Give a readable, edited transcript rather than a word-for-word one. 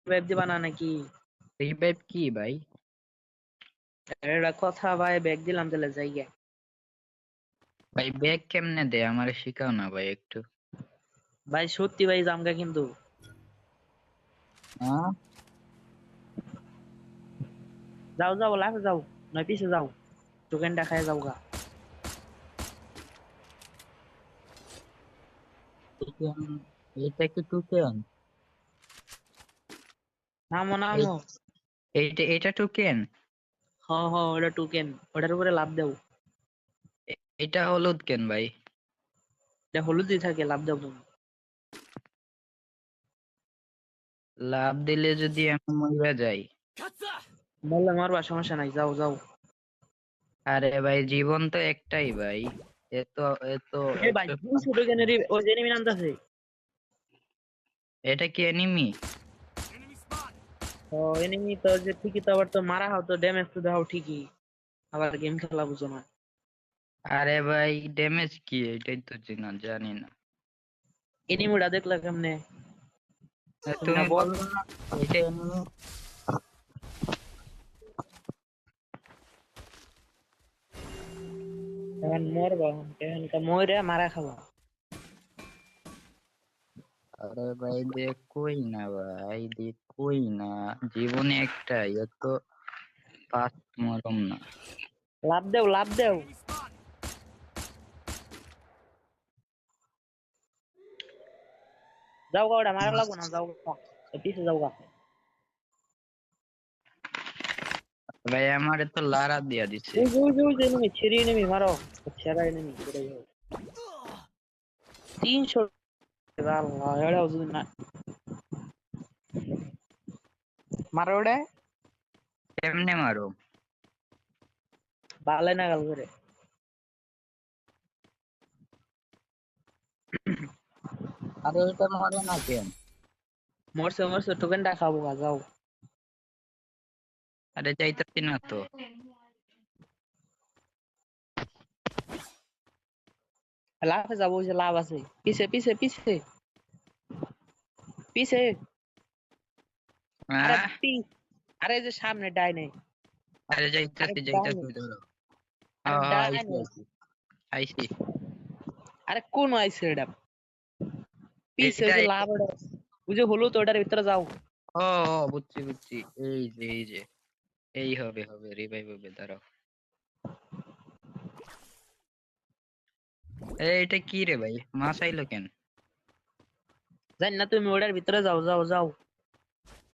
Revive দিবা না নাকি? রিভাইভ কি ভাই? এটা কথা ভাই, ব্যাগ দিলাম তাহলে যাইয়া। ভাই ব্যাগ কেমনে দেয় আমারে শিখাও না ভাই একটু। ভাই সত্যি ভাই জামগা কিন্তু। হ্যাঁ যাও যাও লাফে যাও, নয় পিছে যাও, টোকেনটা খায় যাও গা। টোকেন, এটা কি টোকেন? নামো নামো। এইটা এটা টোকেন? হ হ, ওটা টোকেন, ওটার উপরে লাভ দাও। এটা হলুদ কেন ভাই? এটা হলুদই থাকে, লাভ দাও তুমি। লাভ দিলে যদি আমি মরে যাই? বললে মারবা, সমস্যা নাই, যাও যাও। আরে ভাই জীবন তো একটাই ভাই। এত এত এ ভাই এত 200 টোকেনের ওই এনিমি নামতাছে। এটা কি এনিমি? ও এনিমি তো যে ঠিকই, তো আবার তো মারা হও তো ড্যামেজ তো দাও ঠিকই, আবার গেম খেলা বুঝো না। আরে ভাই ড্যামেজ কি এটাই তো জানি না। এনিমিটা দেখলা কেমনে? তুমি না তুমি বল। বললো না এটা এনিমি? এখন মরবা, এখন মরে মারা খাবা। আরে ভাই দেখোই না ভাই, দেখোই না। জীবনে একটাই, এত পাঁচ মরম না। লাভ দেও লাভ দেও। যাও গা, ওটা মারা লাগবো না, যাও গা, পিছে যাও গা। ভাই আমারে তো লারা দিয়া দিছে। ওই যে ওই যে ওই যে এনিমি, ছেড়ে এনিমি মারো। ছেড়া এনিমি করে যাও। 300। আল্লাহ, এটাও যদি না মারো ওটা, কেমনে মারো? বালে না গাল করে। আরে এটা মরে না কেন? মরছে মরছে, টোকেনটা খাবো গা, যাও। আরে যাইতাছি না তো। লাভে যাবো, ওই যে লাভ আছে, পিছে পিছে পিছে পিছে। আরে আহ আরে এই যে সামনে ডাইনে। আরে আরে যাইতাছি ডাইনে, যাইতাছি ধরো। আরে আইসি ডাইনে। আইসি আইসি। আরে কোন আইছে এটা? পিছে ওই এইটা যে এইটা। লাভ ওটা, ওই যে হলুদ, ওটার ভিতরে যাও। ও বুঝছি বুঝছি। এই যে এই হবে হবে রিভাইভ হবে, দাঁড়াও। এটা কি রে ভাই, মাছ আইলো কেন? জানি না, তুমি ওটার ভিতরে যাও যাও যাও।